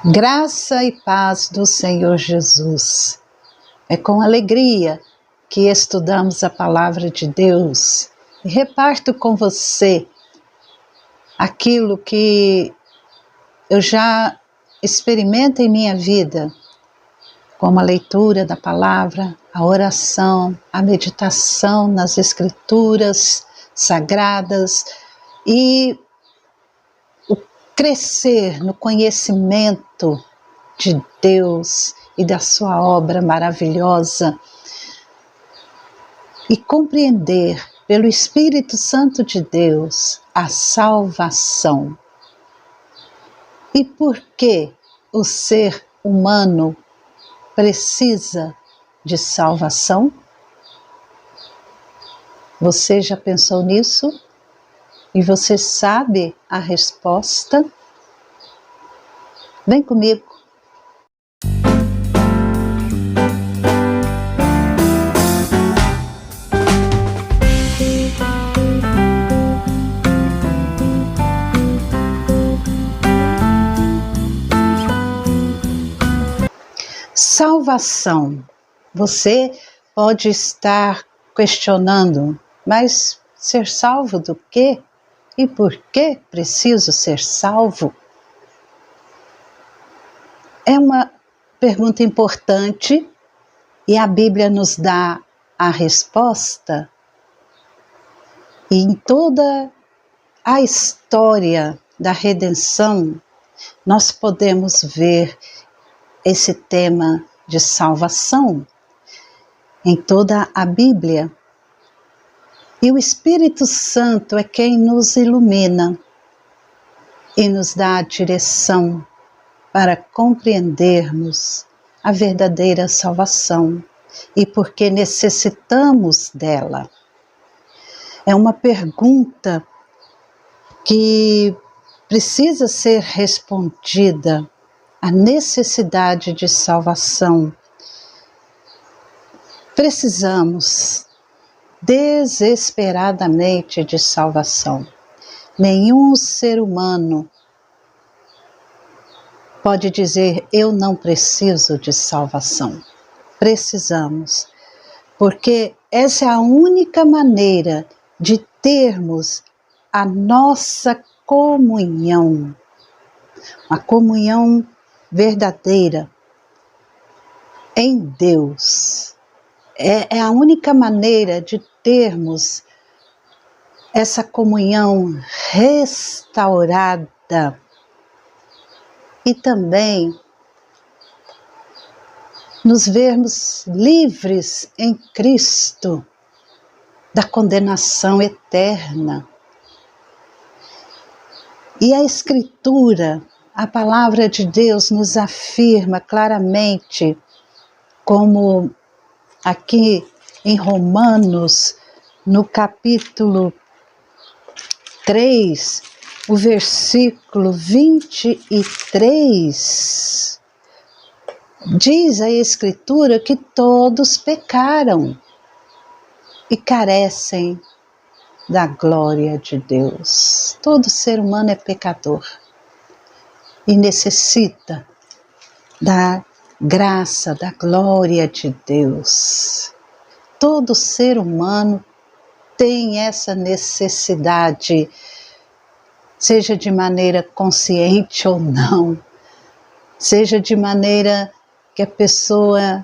Graça e paz do Senhor Jesus. É com alegria que estudamos a palavra de Deus e reparto com você aquilo que eu já experimento em minha vida, como a leitura da palavra, a oração, a meditação nas escrituras sagradas e crescer no conhecimento de Deus e da sua obra maravilhosa e compreender pelo Espírito Santo de Deus a salvação. E por que o ser humano precisa de salvação? Você já pensou nisso? E você sabe a resposta? Vem comigo. Salvação. Você pode estar questionando, mas ser salvo do quê? E por que preciso ser salvo? É uma pergunta importante e a Bíblia nos dá a resposta. E em toda a história da redenção, nós podemos ver esse tema de salvação em toda a Bíblia. E o Espírito Santo é quem nos ilumina e nos dá a direção para compreendermos a verdadeira salvação e porque necessitamos dela. É uma pergunta que precisa ser respondida, a necessidade de salvação. Precisamos desesperadamente de salvação. Nenhum ser humano pode dizer, eu não preciso de salvação. Precisamos, porque essa é a única maneira de termos a nossa comunhão, uma comunhão verdadeira em Deus. É a única maneira de termos essa comunhão restaurada e também nos vermos livres em Cristo da condenação eterna. E a Escritura, a palavra de Deus nos afirma claramente, como aqui em Romanos, no capítulo 3, o versículo 23, diz a Escritura que todos pecaram e carecem da glória de Deus. Todo ser humano é pecador e necessita da graça, da glória de Deus. Todo ser humano tem essa necessidade, seja de maneira consciente ou não, seja de maneira que a pessoa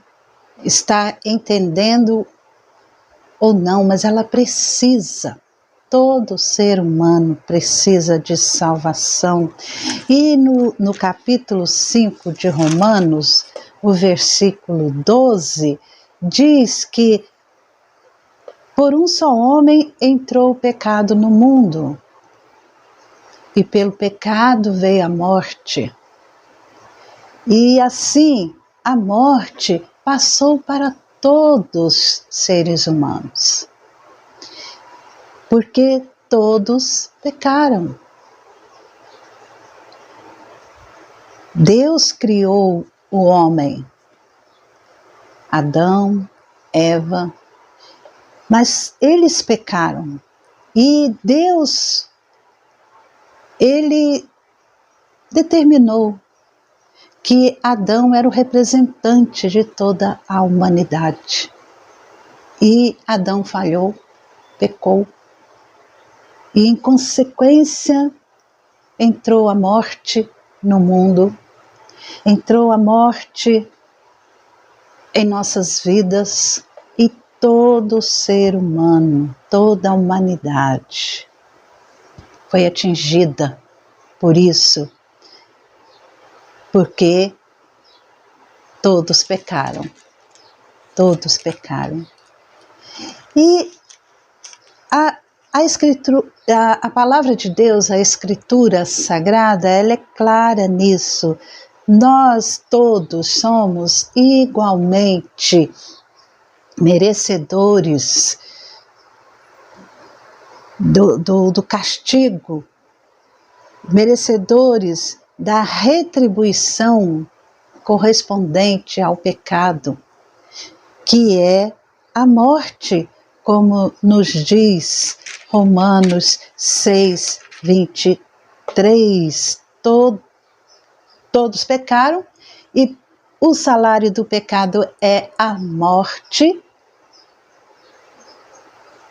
está entendendo ou não, mas ela precisa. Todo ser humano precisa de salvação. E no capítulo 5 de Romanos, o versículo 12, diz que por um só homem entrou o pecado no mundo, e pelo pecado veio a morte. E assim, a morte passou para todos os seres humanos, porque todos pecaram. Deus criou o homem, Adão, Eva, mas eles pecaram. E Deus, Ele determinou que Adão era o representante de toda a humanidade. E Adão falhou, pecou. E em consequência entrou a morte no mundo, entrou a morte em nossas vidas e todo ser humano, toda a humanidade foi atingida por isso, porque todos pecaram, todos pecaram. E a palavra de Deus, a Escritura Sagrada, ela é clara nisso. Nós todos somos igualmente merecedores do castigo, merecedores da retribuição correspondente ao pecado, que é a morte, como nos diz Romanos 6, 23. Todos pecaram e o salário do pecado é a morte,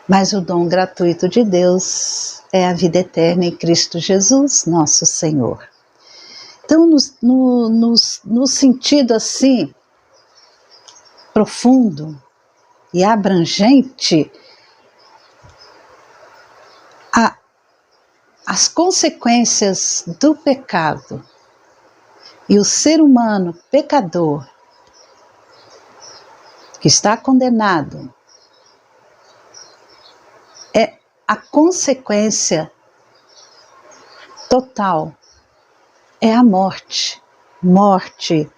mas o dom gratuito de Deus é a vida eterna em Cristo Jesus, nosso Senhor. Então, no sentido assim, profundo e abrangente, as consequências do pecado e o ser humano pecador que está condenado, a consequência total é a morte. Morte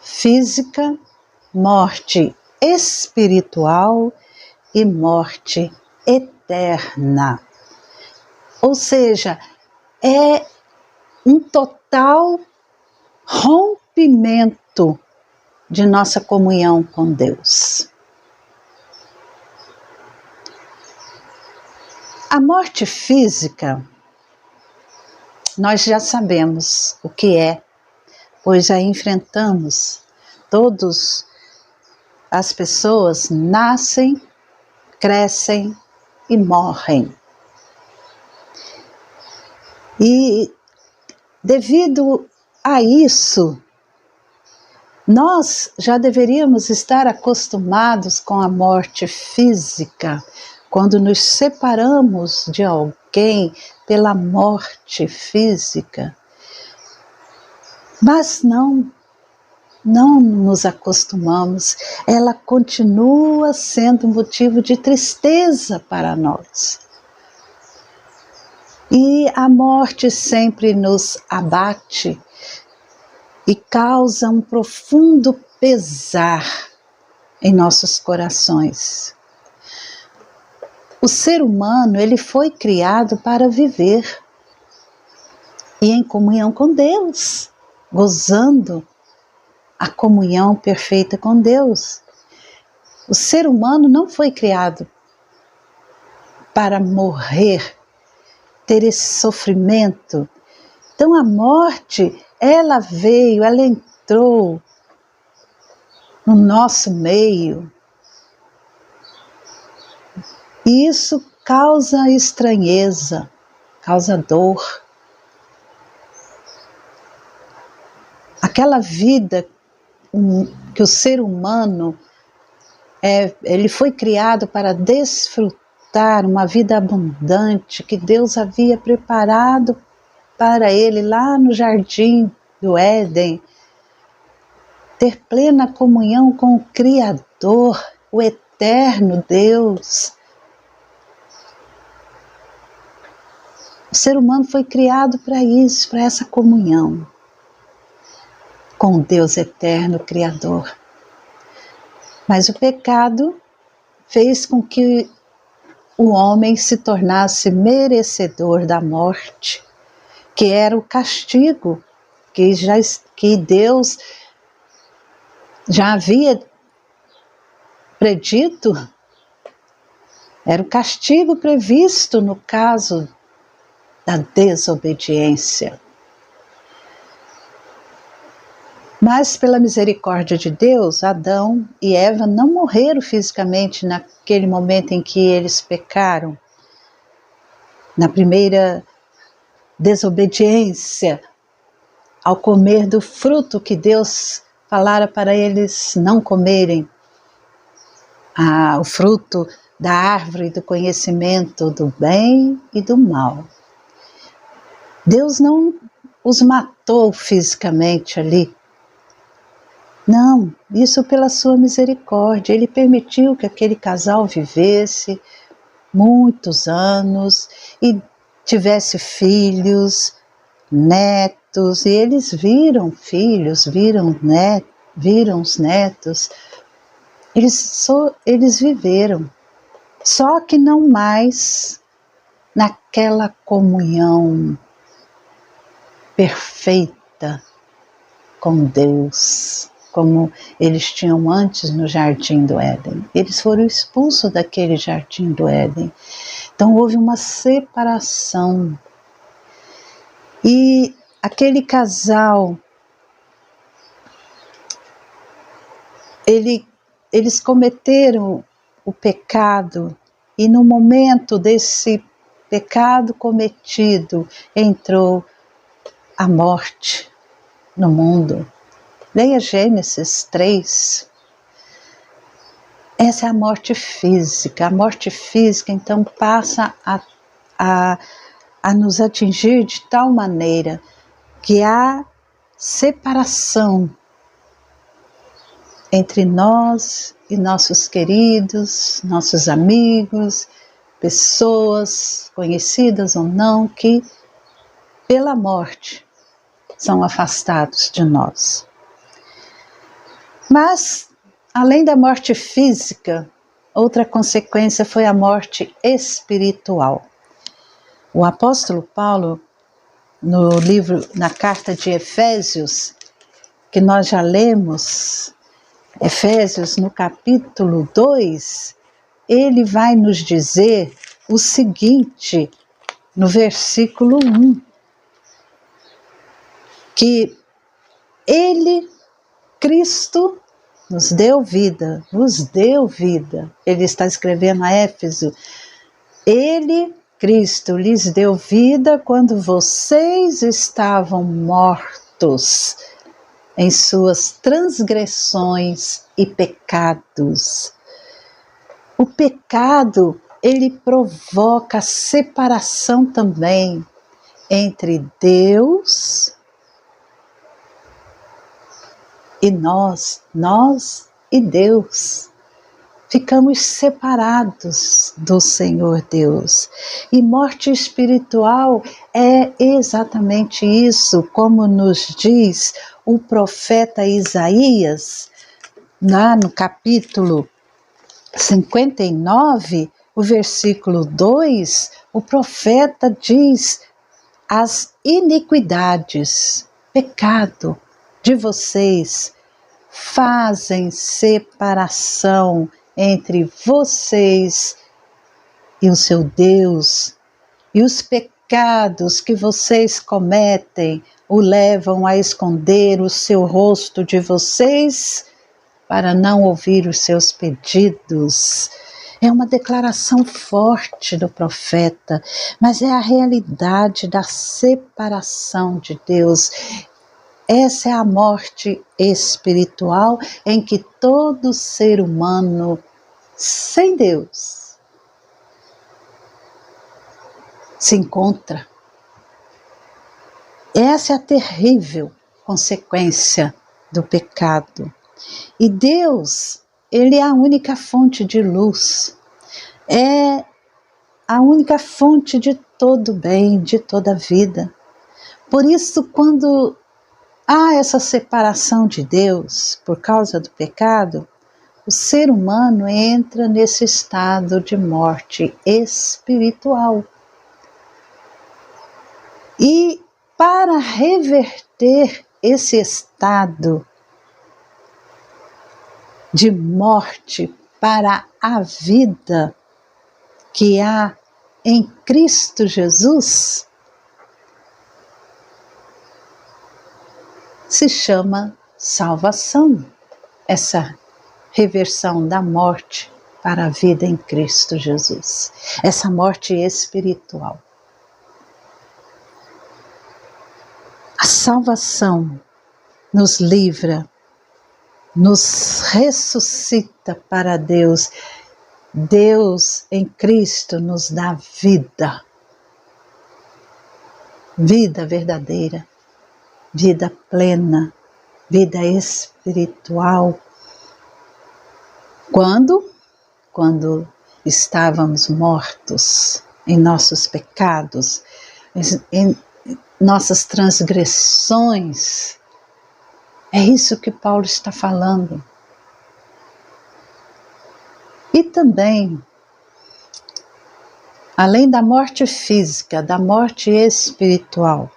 física, morte espiritual e morte eterna. Ou seja, é um total rompimento de nossa comunhão com Deus. A morte física, nós já sabemos o que é, pois já enfrentamos. Todas as pessoas nascem, crescem e morrem. E devido a isso, nós já deveríamos estar acostumados com a morte física, quando nos separamos de alguém pela morte física. Mas não nos acostumamos. Ela continua sendo motivo de tristeza para nós. E a morte sempre nos abate e causa um profundo pesar em nossos corações. O ser humano, ele foi criado para viver e em comunhão com Deus, gozando a comunhão perfeita com Deus. O ser humano não foi criado para morrer, ter esse sofrimento. Então a morte, ela veio, ela entrou no nosso meio. E isso causa estranheza, causa dor. Aquela vida que o ser humano, ele foi criado para desfrutar uma vida abundante que Deus havia preparado para ele lá no jardim do Éden. Ter plena comunhão com o Criador, o eterno Deus. O ser humano foi criado para isso, para essa comunhão com o Deus eterno, Criador. Mas o pecado fez com que o homem se tornasse merecedor da morte, que era o castigo que Deus já havia predito. Era o castigo previsto no caso da desobediência. Mas pela misericórdia de Deus, Adão e Eva não morreram fisicamente naquele momento em que eles pecaram, na primeira desobediência, ao comer do fruto que Deus falara para eles não comerem, o fruto da árvore do conhecimento do bem e do mal. Deus não os matou fisicamente ali. Não, isso pela sua misericórdia. Ele permitiu que aquele casal vivesse muitos anos e tivesse filhos, netos, e eles viram filhos, viram os netos. Eles viveram, só que não mais naquela comunhão perfeita com Deus, como eles tinham antes no Jardim do Éden. Eles foram expulsos daquele Jardim do Éden. Então houve uma separação. E aquele casal, eles cometeram o pecado, e no momento desse pecado cometido, entrou a morte no mundo. Leia Gênesis 3. Essa é a morte física. A morte física, então, passa a nos atingir de tal maneira que há separação entre nós e nossos queridos, nossos amigos, pessoas conhecidas ou não, que pela morte são afastados de nós. Mas, além da morte física, outra consequência foi a morte espiritual. O apóstolo Paulo, na carta de Efésios, que nós já lemos, Efésios no capítulo 2, ele vai nos dizer o seguinte, no versículo 1, que ele, Cristo, nos deu vida. Ele está escrevendo a Éfeso. Ele, Cristo, lhes deu vida quando vocês estavam mortos em suas transgressões e pecados. O pecado, ele provoca separação também entre Deus e nós e Deus. Ficamos separados do Senhor Deus. E morte espiritual é exatamente isso, como nos diz o profeta Isaías, lá no capítulo 59, o versículo 2, o profeta diz: as iniquidades, pecado de vocês, fazem separação entre vocês e o seu Deus, e os pecados que vocês cometem o levam a esconder o seu rosto de vocês para não ouvir os seus pedidos. É uma declaração forte do profeta, mas é a realidade da separação de Deus. Essa é a morte espiritual em que todo ser humano sem Deus se encontra. Essa é a terrível consequência do pecado. E Deus, Ele é a única fonte de luz, é a única fonte de todo bem, de toda vida. Por isso, quando há essa separação de Deus por causa do pecado, o ser humano entra nesse estado de morte espiritual. E para reverter esse estado de morte para a vida que há em Cristo Jesus, se chama salvação, essa reversão da morte para a vida em Cristo Jesus, essa morte espiritual. A salvação nos livra, nos ressuscita para Deus. Deus em Cristo nos dá vida, vida verdadeira, vida plena, vida espiritual. Quando estávamos mortos em nossos pecados, em nossas transgressões. É isso que Paulo está falando. E também, além da morte física, da morte espiritual,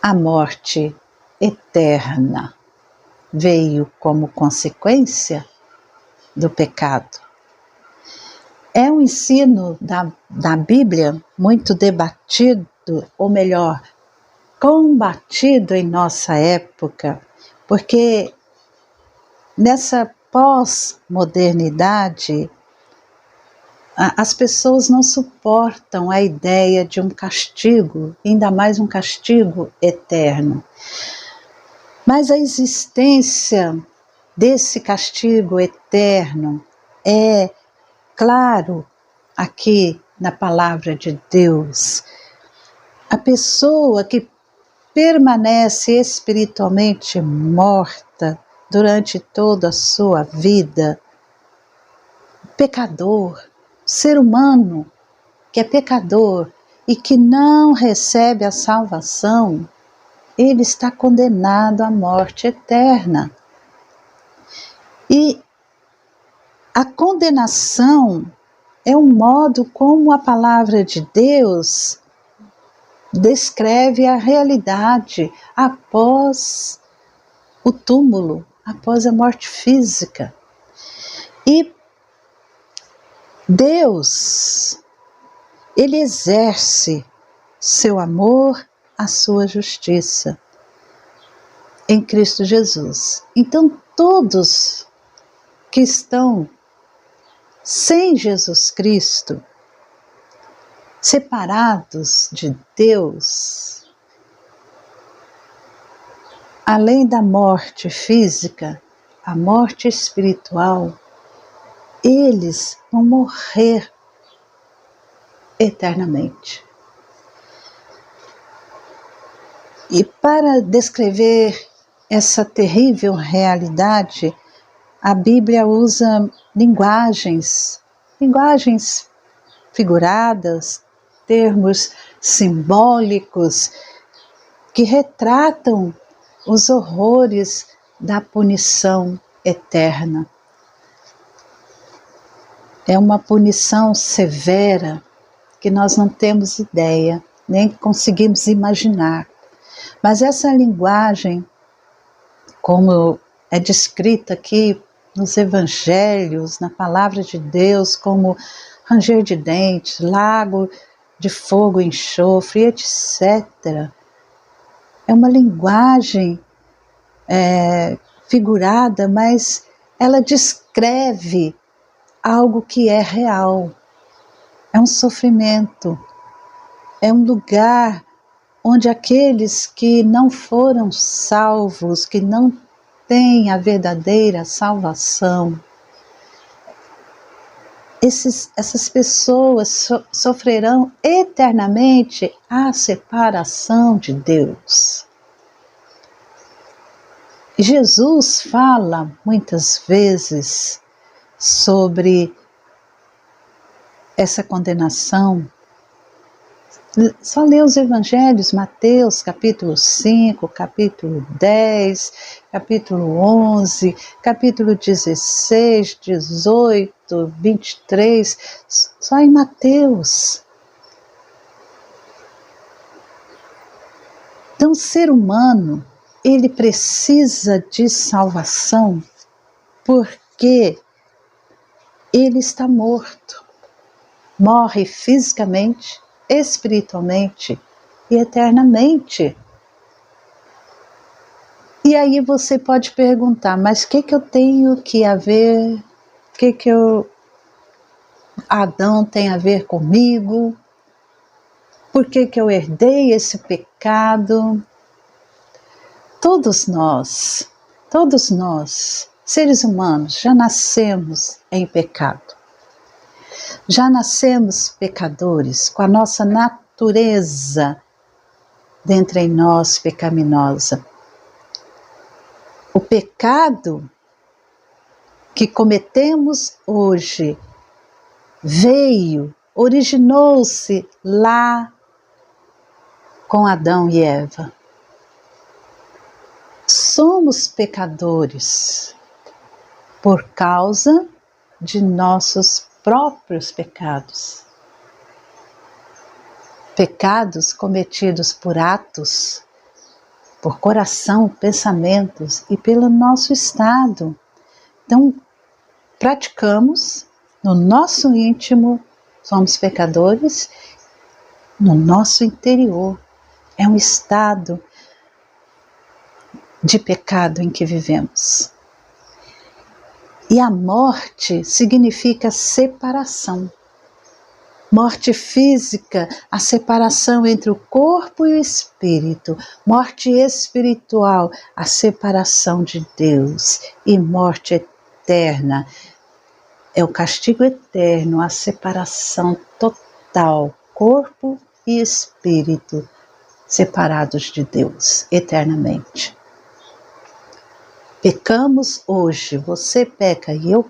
a morte eterna veio como consequência do pecado. É um ensino da Bíblia muito debatido, ou melhor, combatido em nossa época, porque nessa pós-modernidade as pessoas não suportam a ideia de um castigo, ainda mais um castigo eterno. Mas a existência desse castigo eterno é claro aqui na palavra de Deus. A pessoa que permanece espiritualmente morta durante toda a sua vida, pecador, ser humano que é pecador e que não recebe a salvação, ele está condenado à morte eterna. E a condenação é um modo como a palavra de Deus descreve a realidade após o túmulo, após a morte física. E Deus, Ele exerce seu amor, a sua justiça em Cristo Jesus. Então todos que estão sem Jesus Cristo, separados de Deus, além da morte física, a morte espiritual, eles vão morrer eternamente. E para descrever essa terrível realidade, a Bíblia usa linguagens figuradas, termos simbólicos que retratam os horrores da punição eterna. É uma punição severa que nós não temos ideia, nem conseguimos imaginar. Mas essa linguagem, como é descrita aqui nos evangelhos, na palavra de Deus, como ranger de dentes, lago de fogo e enxofre, etc. É uma linguagem figurada, mas ela descreve algo que é real. É um sofrimento, é um lugar onde aqueles que não foram salvos, que não têm a verdadeira salvação, essas pessoas sofrerão eternamente a separação de Deus. Jesus fala muitas vezes sobre essa condenação. Só lê os evangelhos, Mateus capítulo 5, capítulo 10, capítulo 11, capítulo 16, 18, 23, só em Mateus. Então, o ser humano, ele precisa de salvação porque ele está morto. Morre fisicamente, espiritualmente e eternamente. E aí você pode perguntar, mas o que eu tenho que a ver? O que Adão tem a ver comigo? Por que eu herdei esse pecado? Todos nós, seres humanos, já nascemos em pecado. Já nascemos pecadores, com a nossa natureza dentro em nós pecaminosa. O pecado que cometemos hoje originou-se lá com Adão e Eva. Somos pecadores por causa de nossos próprios pecados. Pecados cometidos por atos, por coração, pensamentos e pelo nosso estado. Então, praticamos no nosso íntimo, somos pecadores, no nosso interior. É um estado de pecado em que vivemos. E a morte significa separação. Morte física, a separação entre o corpo e o espírito. Morte espiritual, a separação de Deus. E morte eterna, é o castigo eterno, a separação total, corpo e espírito, separados de Deus eternamente. Pecamos hoje, você peca e eu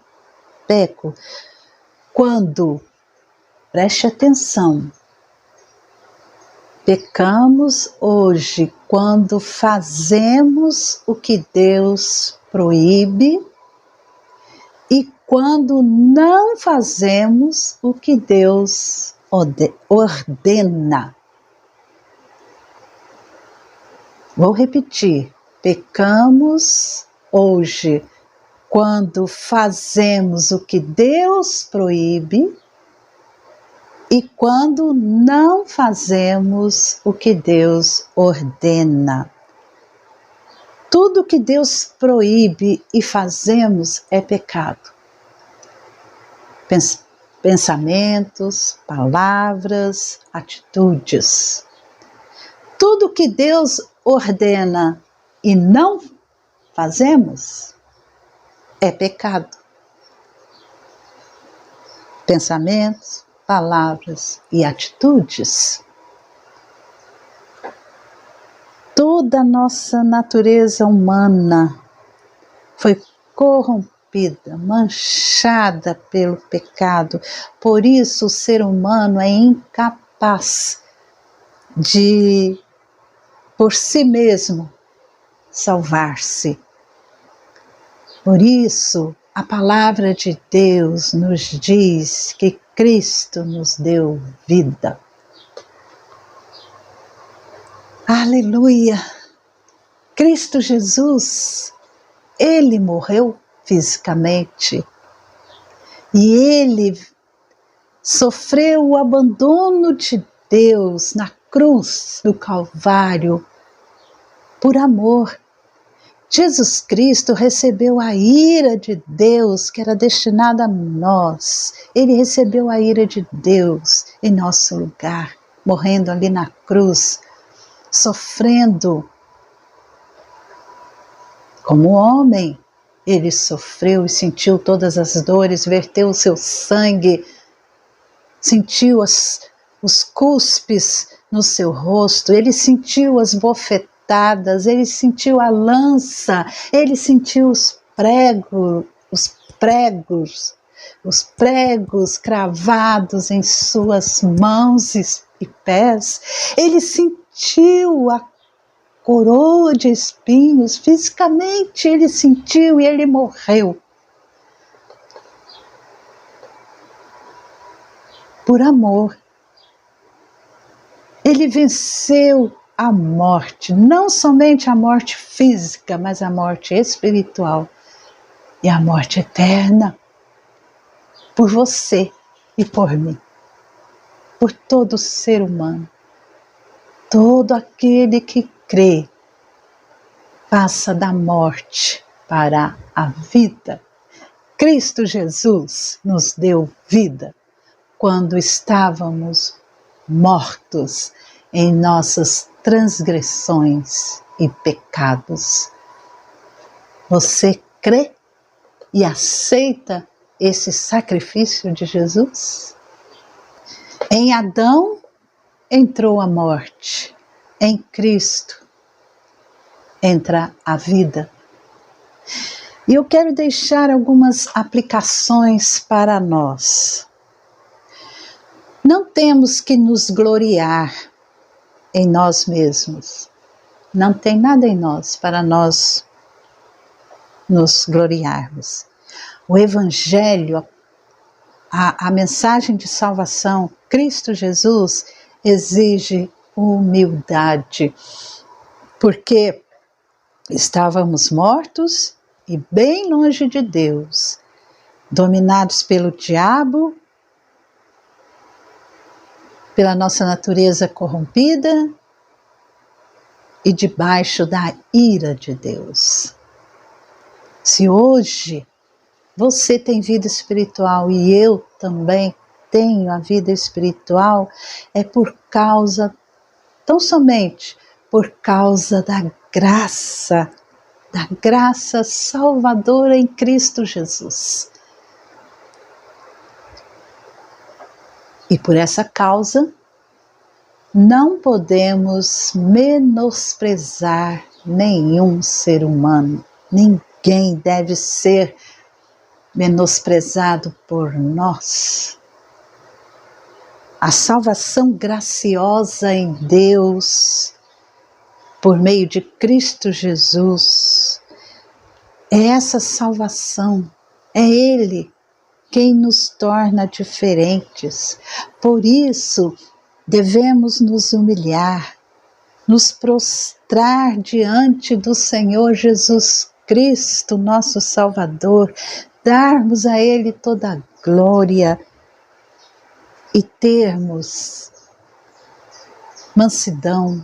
peco, quando, preste atenção, pecamos hoje quando fazemos o que Deus proíbe e quando não fazemos o que Deus ordena. Vou repetir, pecamos hoje quando fazemos o que Deus proíbe e quando não fazemos o que Deus ordena. Tudo que Deus proíbe e fazemos é pecado. Pensamentos, palavras, atitudes. Tudo que Deus ordena e não fazemos é pecado. Pensamentos, palavras e atitudes. Toda a nossa natureza humana foi corrompida, manchada pelo pecado. Por isso o ser humano é incapaz de, por si mesmo, salvar-se. Por isso, a palavra de Deus nos diz que Cristo nos deu vida. Aleluia! Cristo Jesus, Ele morreu fisicamente e Ele sofreu o abandono de Deus na cruz do Calvário por amor. Jesus Cristo recebeu a ira de Deus que era destinada a nós. Ele recebeu a ira de Deus em nosso lugar, morrendo ali na cruz, sofrendo. Como homem, ele sofreu e sentiu todas as dores, verteu o seu sangue, sentiu os cuspes no seu rosto, ele sentiu as bofetadas, ele sentiu a lança, ele sentiu os pregos cravados em suas mãos e pés, ele sentiu a coroa de espinhos, fisicamente ele sentiu e ele morreu. Por amor. Ele venceu a morte, não somente a morte física, mas a morte espiritual e a morte eterna, por você e por mim, por todo ser humano, todo aquele que crê, passa da morte para a vida. Cristo Jesus nos deu vida quando estávamos mortos em nossas transgressões e pecados. Você crê e aceita esse sacrifício de Jesus? Em Adão entrou a morte, em Cristo entra a vida. E eu quero deixar algumas aplicações para nós. Não temos que nos gloriar em nós mesmos. Não tem nada em nós para nós nos gloriarmos. O Evangelho, a mensagem de salvação, Cristo Jesus, exige humildade, porque estávamos mortos e bem longe de Deus, dominados pelo diabo, pela nossa natureza corrompida e debaixo da ira de Deus. Se hoje você tem vida espiritual e eu também tenho a vida espiritual, é por causa, tão somente por causa da graça salvadora em Cristo Jesus. E por essa causa, não podemos menosprezar nenhum ser humano. Ninguém deve ser menosprezado por nós. A salvação graciosa em Deus, por meio de Cristo Jesus, é essa salvação, é Ele quem nos torna diferentes. Por isso, devemos nos humilhar, nos prostrar diante do Senhor Jesus Cristo, nosso Salvador, darmos a Ele toda a glória e termos mansidão,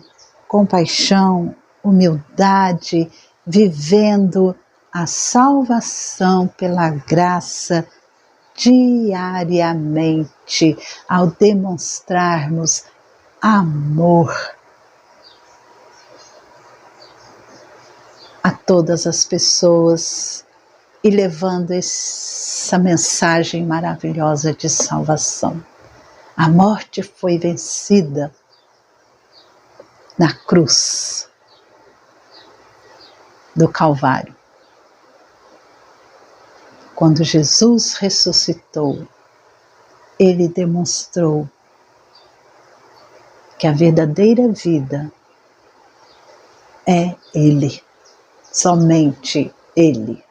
compaixão, humildade, vivendo a salvação pela graça diariamente, ao demonstrarmos amor a todas as pessoas e levando essa mensagem maravilhosa de salvação. A morte foi vencida na cruz do Calvário. Quando Jesus ressuscitou, Ele demonstrou que a verdadeira vida é Ele, somente Ele.